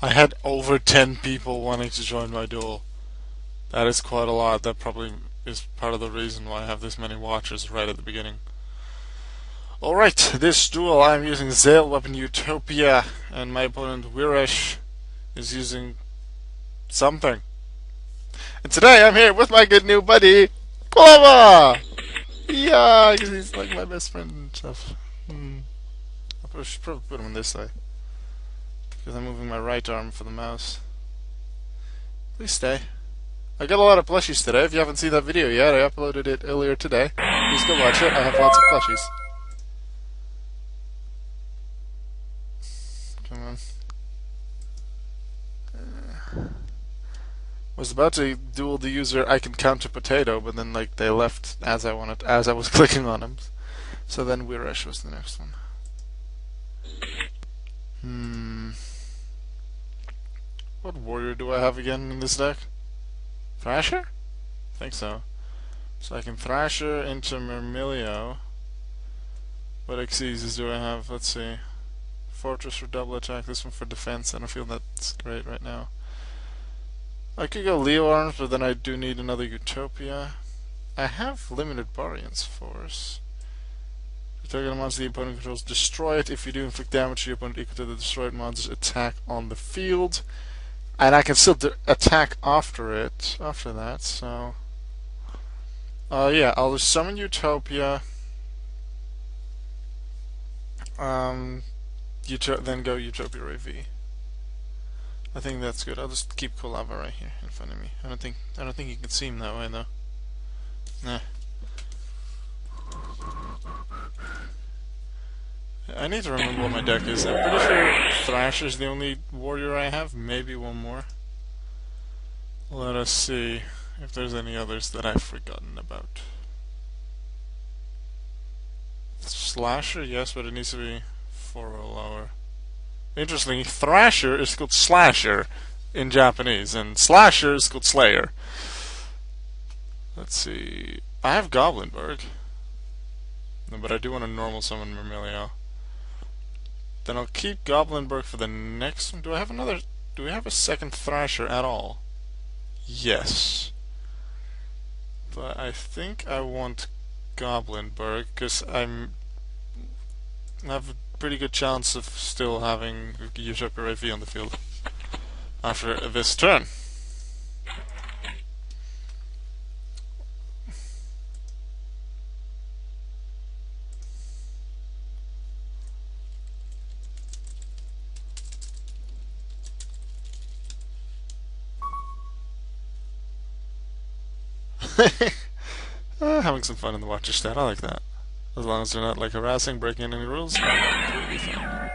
I had over 10 people wanting to join my duel. That is quite a lot. That probably is part of the reason why I have this many watchers right at the beginning. Alright, this duel I'm using Zale weapon Utopia, and my opponent Wiresh is using something. And today I'm here with my good new buddy, Quilava! Yeah, he's like my best friend and stuff. I should probably put him on this side, because I'm moving my right arm for the mouse. Please stay. I got a lot of plushies today. If you haven't seen that video yet, I uploaded it earlier today. Please go watch it. I have lots of plushies. Come on. Was about to duel the user I can counter potato, but then like they left as I was clicking on them. So then Wiresh was the next one. What warrior do I have again in this deck? Thrasher? I think so. So I can Thrasher into Myrmilio. What Xyzes do I have? Let's see. Fortress for double attack, this one for defense. I don't feel that's great right now. I could go Leo Arms, but then I do need another Utopia. I have limited Barian's Force. The target monster the opponent controls, destroy it. If you do inflict damage to your opponent equal to the destroyed monster's attack on the field. And I can still attack after that, so... yeah, I'll just summon Utopia. Then go Utopia AV. I think that's good. I'll just keep Quilava right here in front of me. I don't think you can see him that way though. Nah. I need to remember what my deck is. I'm pretty sure Thrasher's the only warrior I have. Maybe one more. Let us see if there's any others that I've forgotten about. Slasher, yes, but it needs to be 4 or lower. Interestingly, Thrasher is called Slasher in Japanese, and Slasher is called Slayer. Let's see. I have Goblinberg. No, but I do want to normal summon Myrmilio. Then I'll keep Goblinberg for the next one. Do we have a second Thrasher at all? Yes. But I think I want Goblinberg, because I have a pretty good chance of still having Utopia AV on the field after this turn. Having some fun in the watcher stat, I like that. As long as they're not like harassing, breaking any rules, it'll be fun.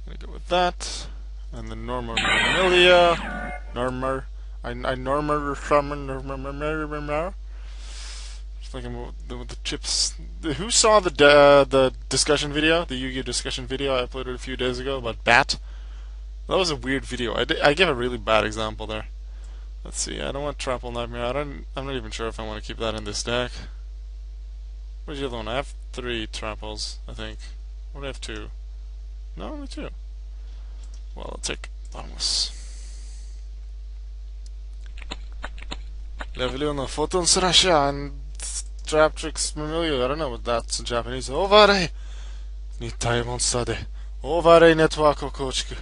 Gonna go with that. And then Norma Myrmilia. I Norma summon. Just looking with the chips. Who saw the discussion video, the Yu-Gi-Oh discussion video I uploaded a few days ago about Bat? That was a weird video. I gave a really bad example there. Let's see. I don't want Trample Nightmare. I'm not even sure if I want to keep that in this deck. Where's the other one? I have 3 Tramples, I think. Or do I have 2? No, only 2. Well, I'll take Bottomless. Level 1 Photon Srasha and Trap Tricks Myrmilio. I don't know what that's in Japanese. Ovare! Nitai monster de. Ovare network kochiku.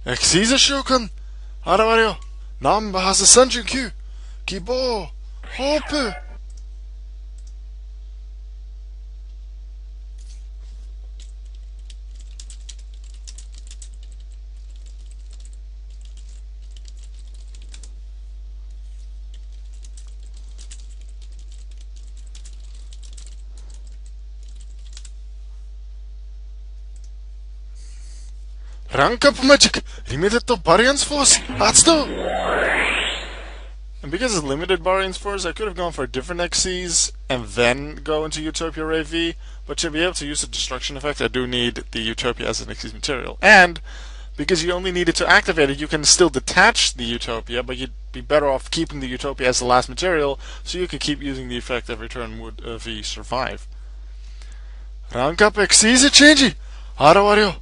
Xyza Shokan! 現れよナンバー39希望ホープRank up magic! Limited to Barian's Force! That's the... And because it's limited Barian's Force, I could have gone for different XCs and then go into Utopia AV, but to be able to use the destruction effect, I do need the Utopia as an XC material. And because you only need it to activate it, you can still detach the Utopia, but you'd be better off keeping the Utopia as the last material, so you can keep using the effect every turn would if you survive. Rank up XCs change! 現れよ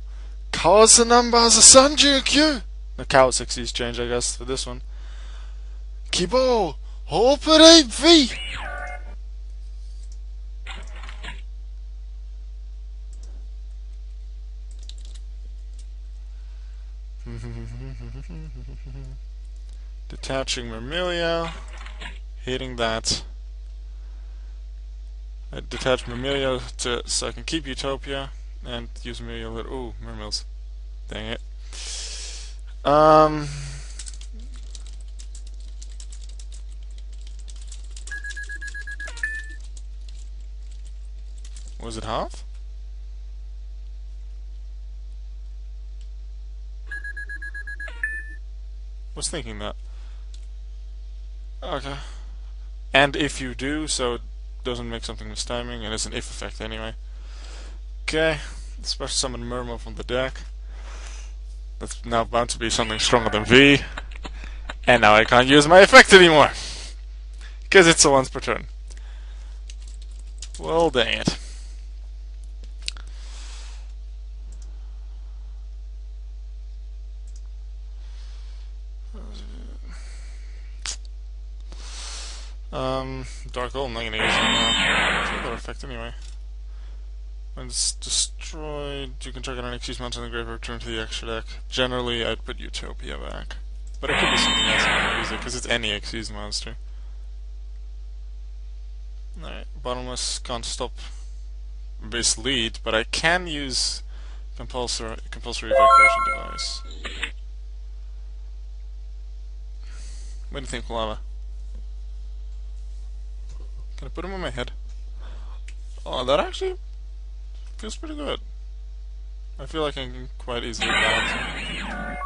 How's the numbers a Sanjukyu? The Chaos Xyz change, I guess, for this one. Kibo! Operate V! Detaching Myrmilio. Hitting that. I detach Myrmilio so I can keep Utopia and use Myrmilio later. Ooh, Myrmils. Dang it. Was it half? Was thinking that. Okay. And if you do, so it doesn't make something mistiming, and it's an if effect anyway. Okay. Special summon Murmur from the deck. That's now bound to be something stronger than V. And now I can't use my effect anymore. Because it's a once per turn. Well, dang it. Dark Hole, I'm not gonna use it now. It's another effect anyway. When it's destroyed, you can check out an Xyz monster in the graveyard, return to the extra deck. Generally, I'd put Utopia back. But it could be something else I'm gonna use it, because it's any Xyz monster. Alright, Bottomless can't stop base lead, but I can use compulsory evacuation device. What do you think, Quilava? Can I put him on my head? Oh, that actually feels pretty good. I feel like I can quite easily balance him.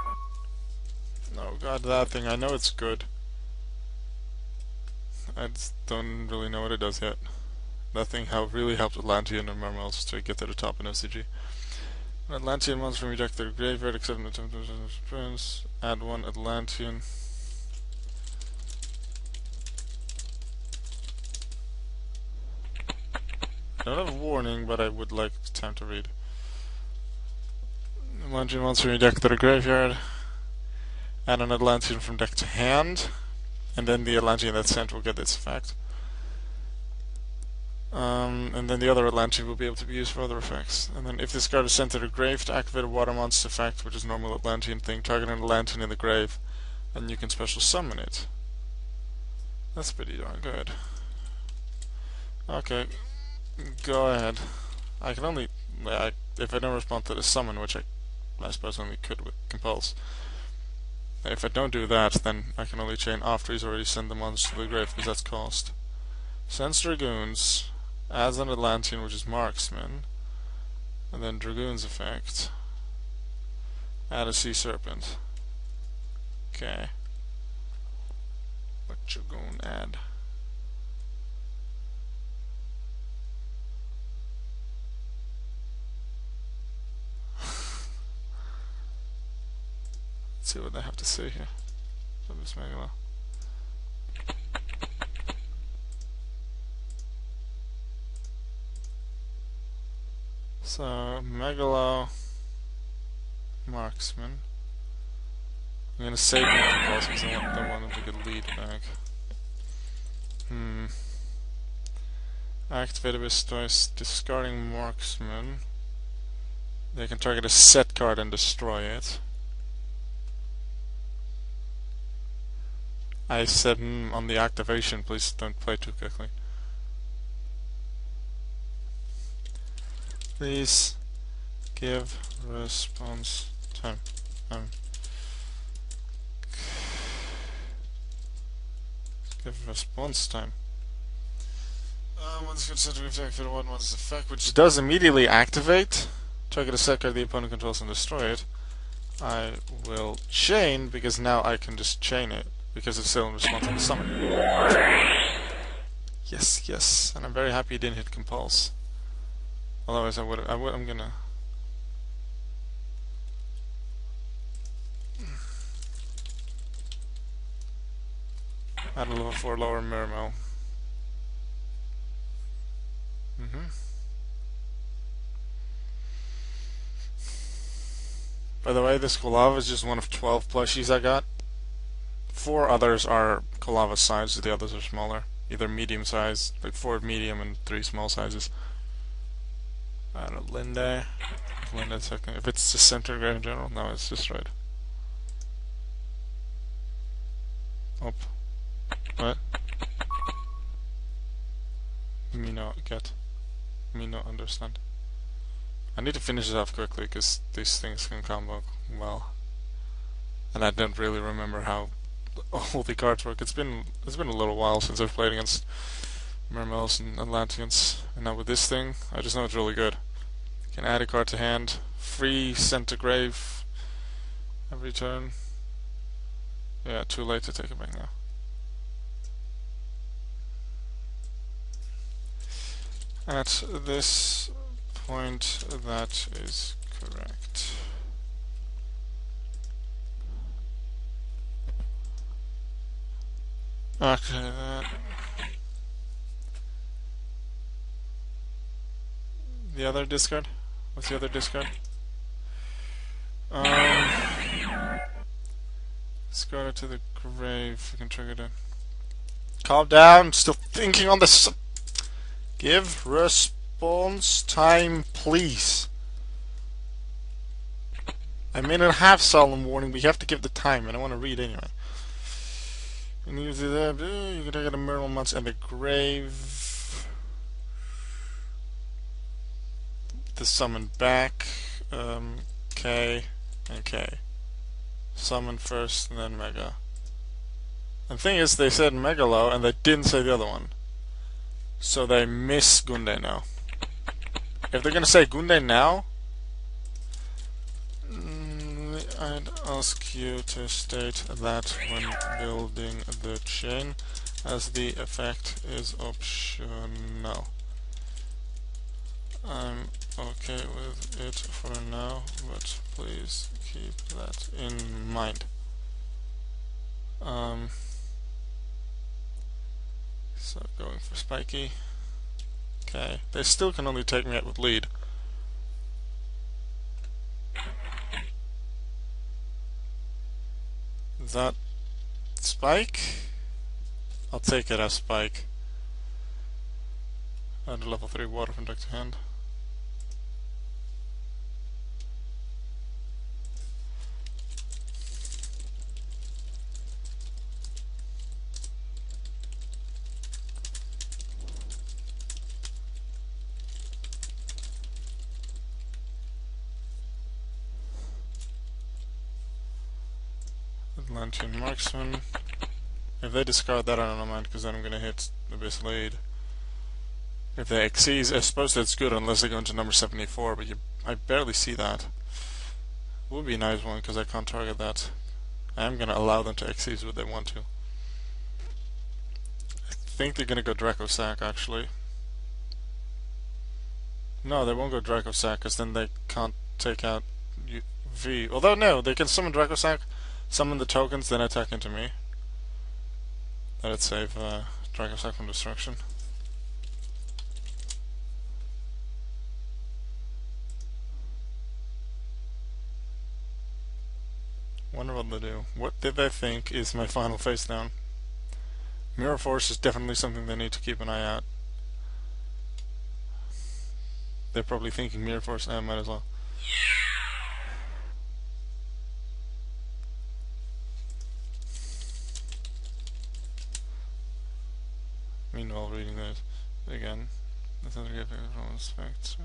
Oh god, that thing, I know it's good. I just don't really know what it does yet. That thing really helped Atlantean and Marmels to get to the top in OCG. An Atlantean monster from your deck to the graveyard, except in the attempt of prince. Add one Atlantean. I don't have a warning, but I would like time to read. Atlantean monster from your deck to the graveyard. Add an Atlantean from deck to hand. And then the Atlantean that's sent will get its effect. And then the other Atlantean will be able to be used for other effects. And then if this card is sent to the grave to activate a water monster effect, which is normal Atlantean thing, target an Atlantean in the grave, and you can special summon it. That's pretty darn good. Okay, go ahead. I can only, if I don't respond to the summon, which I suppose only could with Compulse. If I don't do that, then I can only chain after he's already sent the monster to the grave, because that's cost. Sends Dragoons, adds an Atlantean, which is Marksman, and then Dragoon's effect. Add a Sea Serpent. Okay. What you gonna add? Let's see what they have to say here. This Megalo. So, Megalo, Marksman. I'm gonna save my Compulse because I don't want him to get lead back. Activate with twice, discarding Marksman. They can target a set card and destroy it. I said on the activation, please don't play too quickly. Please give response time. Give response time. Once considered to activate one monster's effect, which does immediately activate. Target a set card the opponent controls and destroy it. I will chain because now I can just chain it because it's still in response to the summon. Yes, yes, and I'm very happy it didn't hit Compulse. Otherwise, I'm gonna. Add a level 4 lower Mermail. By the way, this Quilava is just one of 12 plushies I got. 4 others are Quilava size, the others are smaller. Either medium size, like 4 medium and 3 small sizes. I don't know, Linda. If it's just centigrade in general, no, it's just right. Oh. What? Me not get. Me not understand. I need to finish it off quickly because these things can combo well. And I don't really remember how all the cards work. It's been a little while since I've played against Mermels and Atlanteans. And now with this thing, I just know it's really good. Can add a card to hand, free centigrade every turn. Yeah, too late to take it back now. At this point, that is correct. Okay, the other discard? What's the other discard? Discard it to the grave. We can trigger it. Calm down. Still thinking on this. Give response time, please. I may not have solemn warning, but you have to give the time, and I want to read anyway. And you can take out a Merle monster and the grave. The summon back. K and K. Summon first and then Mega. And the thing is, they said Megalo and they didn't say the other one. So they miss Gunde now. If they're gonna say Gunde now, I'd ask you to state that when building the chain, as the effect is optional. I'm okay with it for now, but please keep that in mind. So going for spiky. Okay, they still can only take me out with lead. Is that spike? I'll take it as spike. Add a level 3 water from deck to hand. Atlantean Marksman. If they discard that, I don't mind, because then I'm gonna hit Abyss Lead. If they exceed, I suppose that's good unless they go into number 74, but I barely see that. Would be a nice one, because I can't target that. I am gonna allow them to exceed what they want to. I think they're gonna go Draco Sack, actually. No, they won't go Draco Sack, because then they can't take out V. Although, no, they can summon Draco Sack, summon the tokens, then attack into me. That'd save Draco Sack from destruction. Wonder what they do. What did they think is my final face down? Mirror Force is definitely something they need to keep an eye out. They're probably thinking Mirror Force, I might as well. Meanwhile, reading this again. That's another gift from aspects.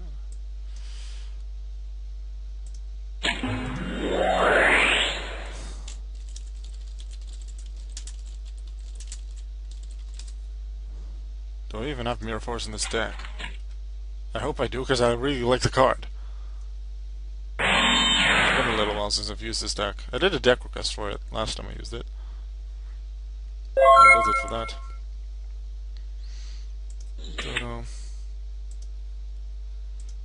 Do I even have Mirror Force in this deck? I hope I do, because I really like the card. It's been a little while since I've used this deck. I did a deck request for it last time I used it. I built it for that. Dodo.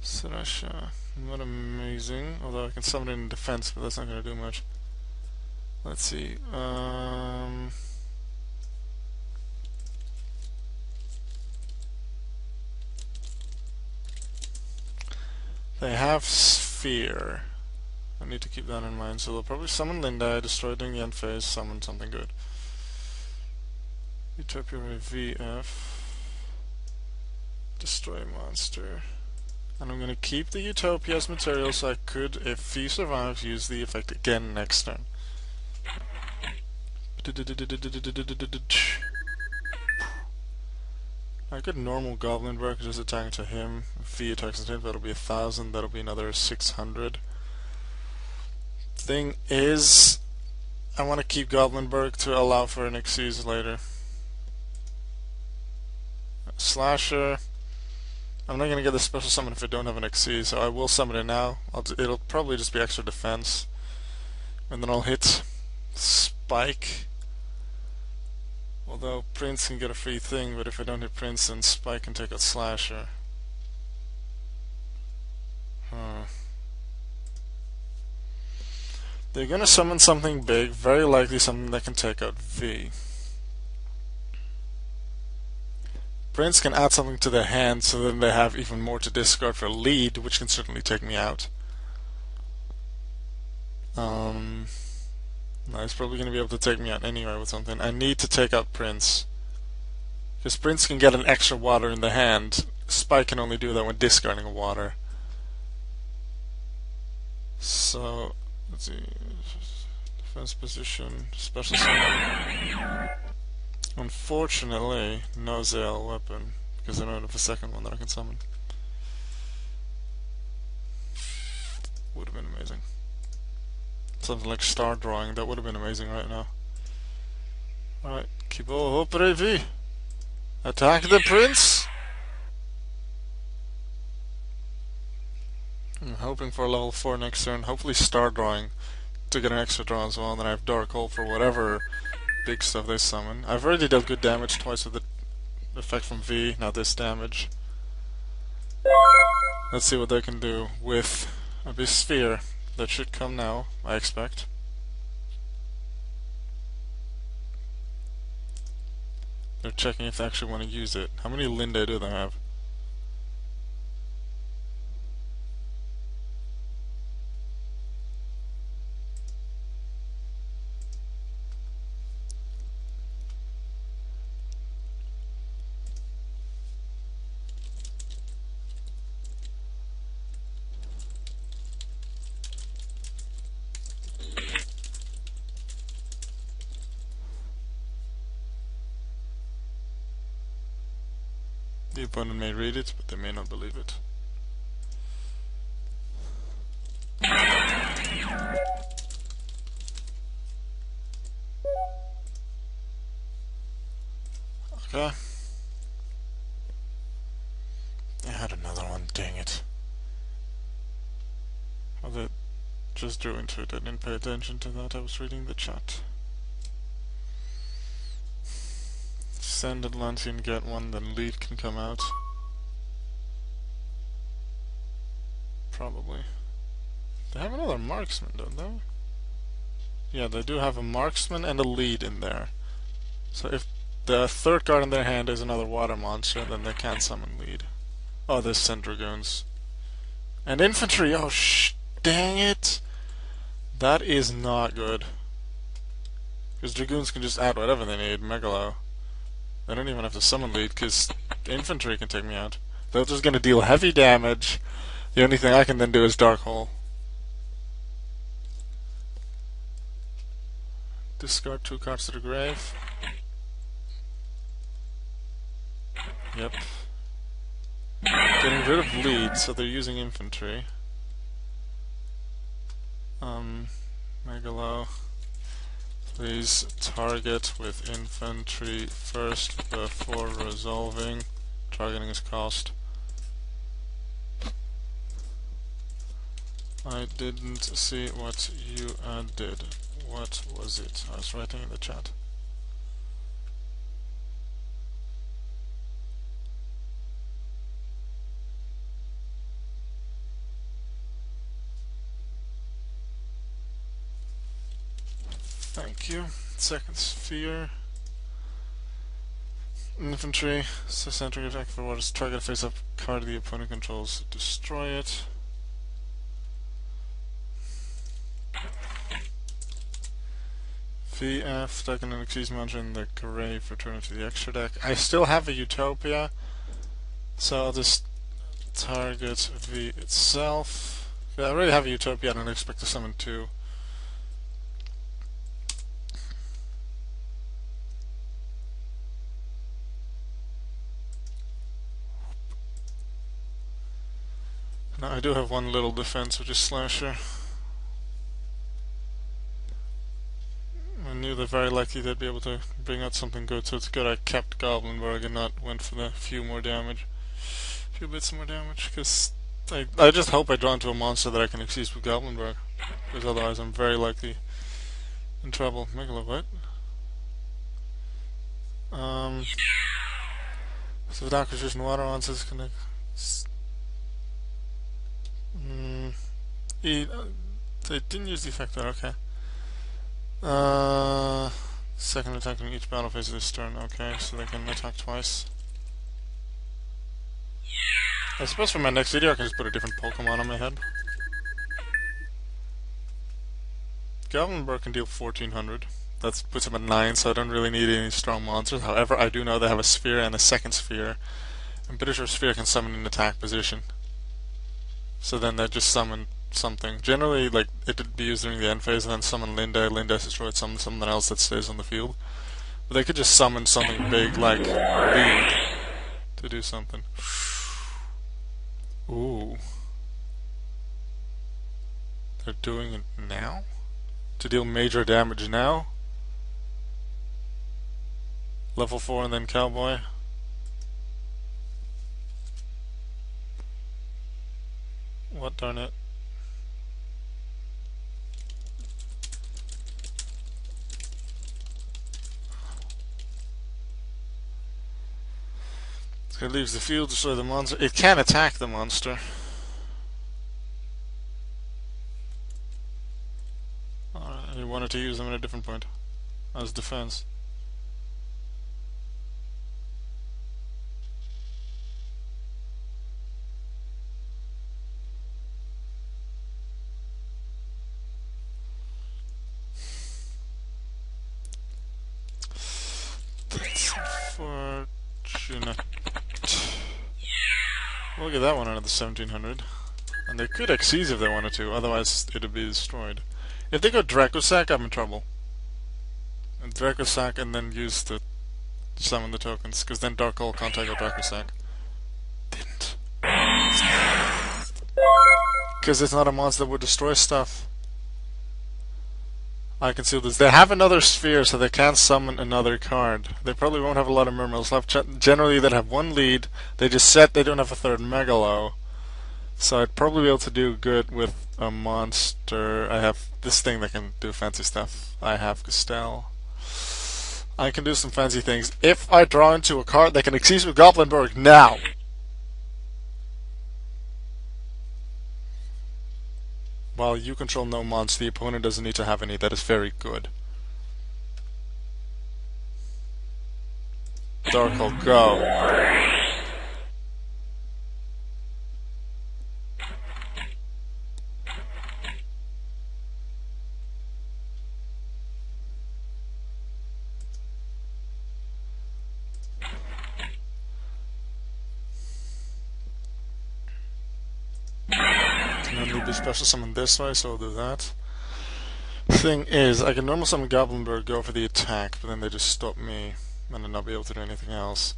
Sarasha. Not amazing, although I can summon it in defense, but that's not going to do much. Let's see. They have Sphere. I need to keep that in mind. So they'll probably summon Lindai, destroy during the end phase, summon something good. Utopia VF. Destroy monster. And I'm gonna keep the Utopia as material so I could, if he survives, use the effect again next turn. I could normal Goblin Bark just attacking to him. If he attacks into him, that'll be 1,000, that'll be another 600. Thing is, I want to keep Goblin Bark to allow for an Xyz later. Slasher. I'm not going to get the special summon if I don't have an Xyz, so I will summon it now. It'll probably just be extra defense. And then I'll hit Spike. Although Prince can get a free thing, but if I don't hit Prince, then Spike can take out Slasher. They're gonna summon something big, very likely something that can take out V. Prince can add something to their hand, so then they have even more to discard for lead, which can certainly take me out. No, he's probably going to be able to take me out anyway with something. I need to take out Prince. Because Prince can get an extra water in the hand. Spike can only do that when discarding a water. So, let's see. Defense position, special summon. Unfortunately, no Zale weapon. Because I don't have a second one that I can summon. Would have been amazing. Something like Star Drawing, that would have been amazing right now. Alright, keep all hope, Revi. Attack the Prince! I'm hoping for a level 4 next turn, hopefully Star Drawing to get an extra draw as well, and then I have Dark Hole for whatever big stuff they summon. I've already dealt good damage twice with the effect from V, now this damage. Let's see what they can do with Abyss Sphere. That should come now, I expect. They're checking if they actually want to use it. How many Linde do they have? The opponent may read it, but they may not believe it. Okay. I had another one, dang it. Well, that just drew into it. I didn't pay attention to that, I was reading the chat. Send Atlantean, get one, then lead can come out. Probably. They have another marksman, don't they? Yeah, they do have a marksman and a lead in there. So if the third card in their hand is another water monster, then they can't summon lead. Oh, they sent Dragoons. And infantry! Oh, dang it! That is not good. Because Dragoons can just add whatever they need, Megalo. They don't even have to summon lead, because infantry can take me out. They're just gonna deal heavy damage. The only thing I can then do is Dark Hole. Discard 2 cards to the grave. Yep. Getting rid of lead, so they're using infantry. Megalo. Please target with infantry first before resolving. Targeting is cost. I didn't see what you did. What was it? I was writing in the chat. Thank you. Second sphere. Infantry. Centric attack for what is target face up card the opponent controls. Destroy it. VF, I can excuse monster in the gray for turn into the extra deck. I still have a Utopia, so I'll just target V itself. Yeah, I already have a Utopia, I don't expect to summon two. Now I do have one little defense, which is Slasher. I knew that very likely they'd be able to bring out something good, so it's good I kept Goblinberg and not went for the few bits more damage, because I just hope I draw into a monster that I can excuse with Goblinberg, because otherwise I'm very likely in trouble. Megalo, what? So the Dark Resistant Water monsters can they didn't use the effect there, okay. Second attack on each battle phase of this turn, okay, so they can attack twice. I suppose for my next video I can just put a different Pokemon on my head. Goblinberg can deal 1400. That puts him at 9, so I don't really need any strong monsters. However, I do know they have a Sphere and a second Sphere. I'm pretty sure Sphere can summon in attack position. So then they just summon something. Generally, like, it would be used during the end phase and then summon Linda. Linda destroyed something else that stays on the field. But they could just summon something big like Lead to do something. Ooh. They're doing it now? To deal major damage now? Level 4 and then Cowboy. What, darn it. So it leaves the field, destroy the monster. It can attack the monster. You wanted to use them at a different point as defense. That's unfortunate. We'll get that one out of the 1700. And they could Xyz if they wanted to, otherwise it would be destroyed. If they go Dracosack, I'm in trouble. And Dracosack and then use the summon the tokens, because then Dark Hole can't take out Dracosack. Didn't. Because it's not a monster that would destroy stuff. I can see this. They have another Sphere, so they can't summon another card. They probably won't have a lot of Murmils left. Generally, they'd have one lead. They just set they don't have a third Megalo. So I'd probably be able to do good with a monster. I have this thing that can do fancy stuff. I have Gestell. I can do some fancy things. If I draw into a card that can Xyz with Goblinberg now. While you control no monster, the opponent doesn't need to have any. That is very good. Darkhold, go. Need to special summon this way, so I'll do that. Thing is, I can normal summon Goblinberg, go for the attack, but then they just stop me, and then not be able to do anything else.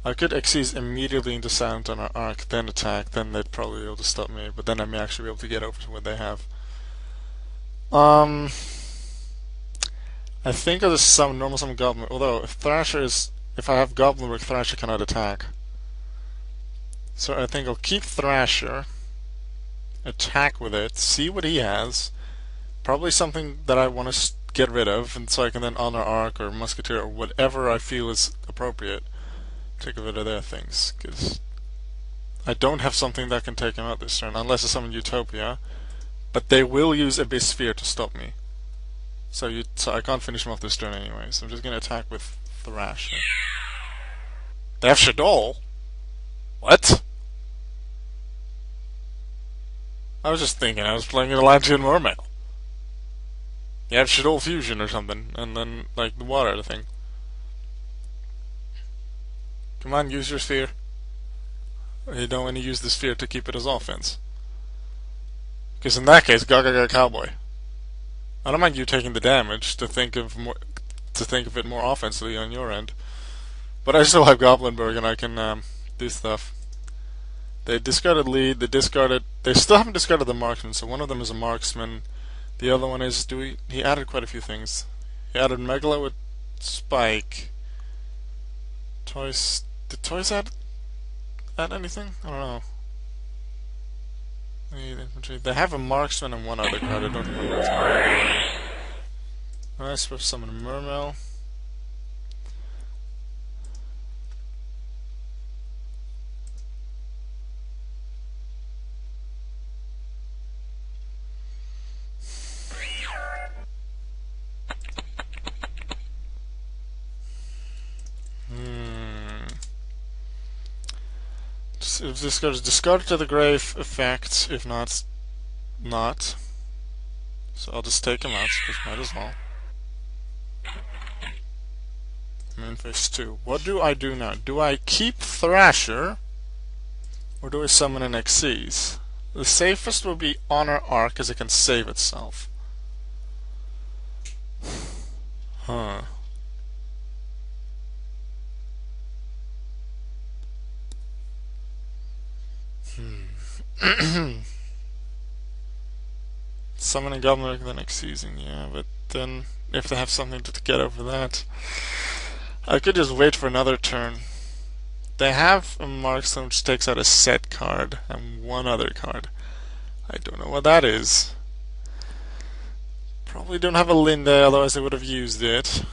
I could Xyz immediately into Silent on our arc, then attack, then they'd probably be able to stop me, but then I may actually be able to get over to what they have. I think I'll just summon normal summon Goblinberg, although if I have Goblinberg, Thrasher cannot attack. So I think I'll keep Thrasher, attack with it, see what he has, probably something that I want to get rid of, and so I can then honor Arc or Musketeer or whatever I feel is appropriate, take rid of their things, because I don't have something that can take him out this turn, unless I summon Utopia, but they will use Abyss Sphere to stop me, so I can't finish him off this turn anyway, so I'm just going to attack with Thrasher. They have Shadol? What? I was just thinking I was playing an Atlantean Mermail. You have Shadow Fusion or something, and then, like, the water thing. Come on, use your sphere. You don't want to use the sphere to keep it as offense. Because in that case, Gaga Cowboy. I don't mind you taking the damage to think of it more offensively on your end. But I still have Goblinberg and I can do stuff. They discarded lead, they still haven't discarded the marksman, so one of them is a marksman. The other one is, he added quite a few things. He added Megalo with Spike. Toys, did Toys add anything? I don't know. They have a marksman and one other card, I don't remember which one. I suppose summon a Mermail. If this card is discarded to the grave, effect. If not, not. So I'll just take him out, because might as well. I'm in phase 2. What do I do now? Do I keep Thrasher, or do I summon an Xyz? The safest will be Honor Arc, as it can save itself. Huh. Summoning Goblin then Xyzing, yeah, but then if they have something to get over that, I could just wait for another turn. They have a marksman which takes out a set card and one other card. I don't know what that is. Probably don't have a Linda, otherwise they would have used it.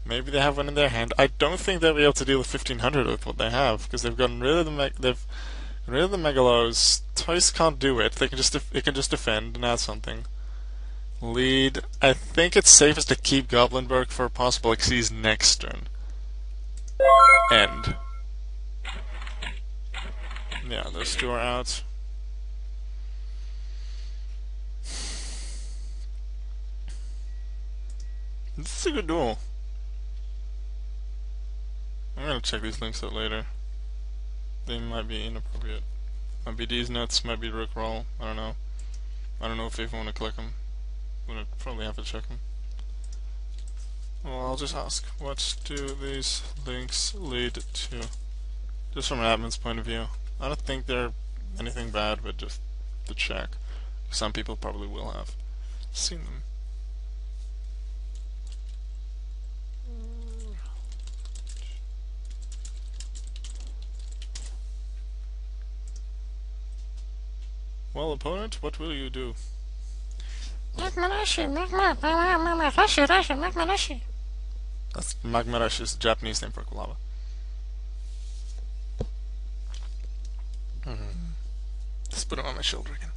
Maybe they have one in their hand. I don't think they'll be able to deal with 1500 with what they have, because they've gotten rid of the Megalos. Toys can't do it. It can just defend and add something. Lead. I think it's safest to keep Goblinberg for a possible Xyz next turn. End. Yeah, those two are out. This is a good duel. I'm gonna check these links out later. They might be inappropriate. Might be these nuts, might be Rickroll. I don't know. I don't know if people want to click them. I'm gonna probably have to check them. Well, I'll just ask. What do these links lead to? Just from an admin's point of view. I don't think they're anything bad, but just to check. Some people probably will have seen them. Well, opponent, what will you do? That's Magmarashi is the Japanese name for Quilava. Let's put it on my shoulder again.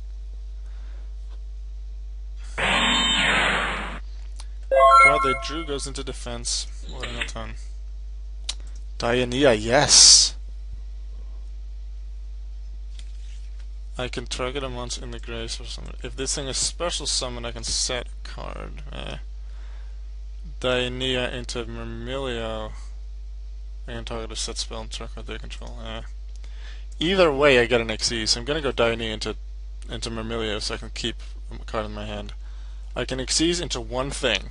Card they drew goes into defense. What in a ton. Diania, yes! I can target a monster in the graves or something. If this thing is special summon, I can set a card. Diania into Myrmilio. I can target a set spell and target their control. Either way, I get an Xyz, so I'm gonna go Diania into Myrmilio so I can keep a card in my hand. I can Xyz into one thing.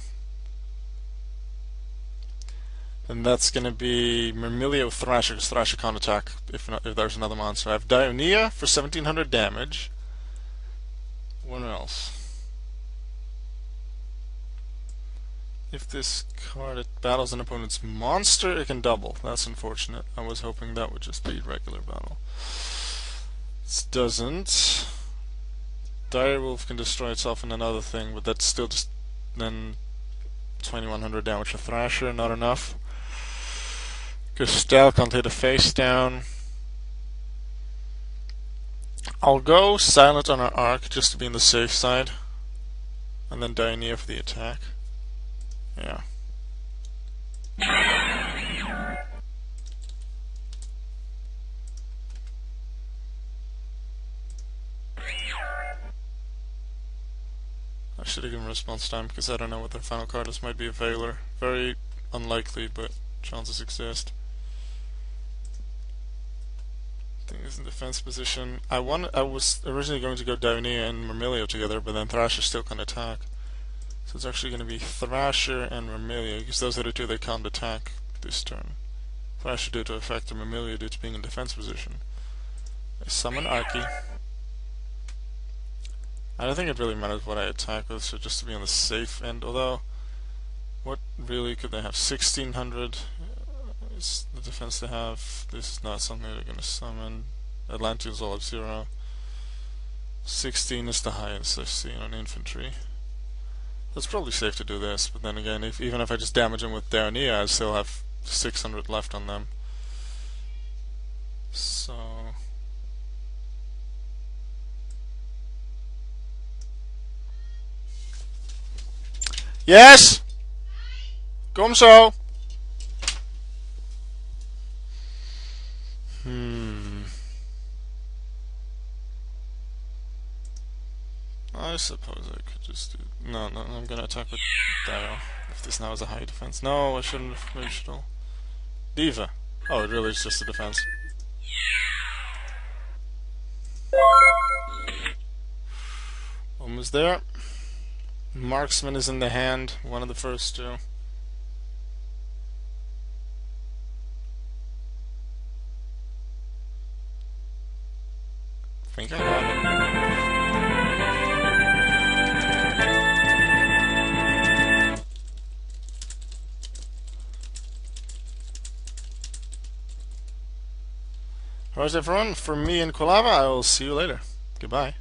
And that's going to be Myrmilio Thrasher, because Thrasher can't attack if there's another monster. I have Diania for 1700 damage. What else? If this card battles an opponent's monster, it can double. That's unfortunate. I was hoping that would just be regular battle. This doesn't. Direwolf can destroy itself in another thing, but that's still just then 2100 damage for Thrasher, not enough. Gustel can't hit a face down. I'll go Silent on our Arc just to be on the safe side. And then Diania for the attack. Yeah. I should have given response time because I don't know what their final card is. Might be a Veiler. Very unlikely, but chances exist. Thing is in defense position. I was originally going to go Downia and Myrmilio together, but then Thrasher still can attack. So it's actually going to be Thrasher and Myrmilio, because those are the two that can't attack this turn. Thrasher due to effect, and Myrmilio due to being in defense position. I summon Arky. I don't think it really matters what I attack with, so just to be on the safe end. Although, what really could they have? 1600 is the defense they have. This is not something they're going to summon. Atlanteans all have 0. 16 is the highest I've seen on infantry. It's probably safe to do this, but then again, even if I just damage them with Daonia, I still have 600 left on them. So... Yes! Kom zo! I suppose I could just do... No, I'm gonna attack with Dio. If this now is a high defense. No, I shouldn't have made it all. Diva. Oh, it really is just a defense. Almost there. Marksman is in the hand, one of the first two. I think I got it. Alright everyone, for me and Quilava, I will see you later. Goodbye.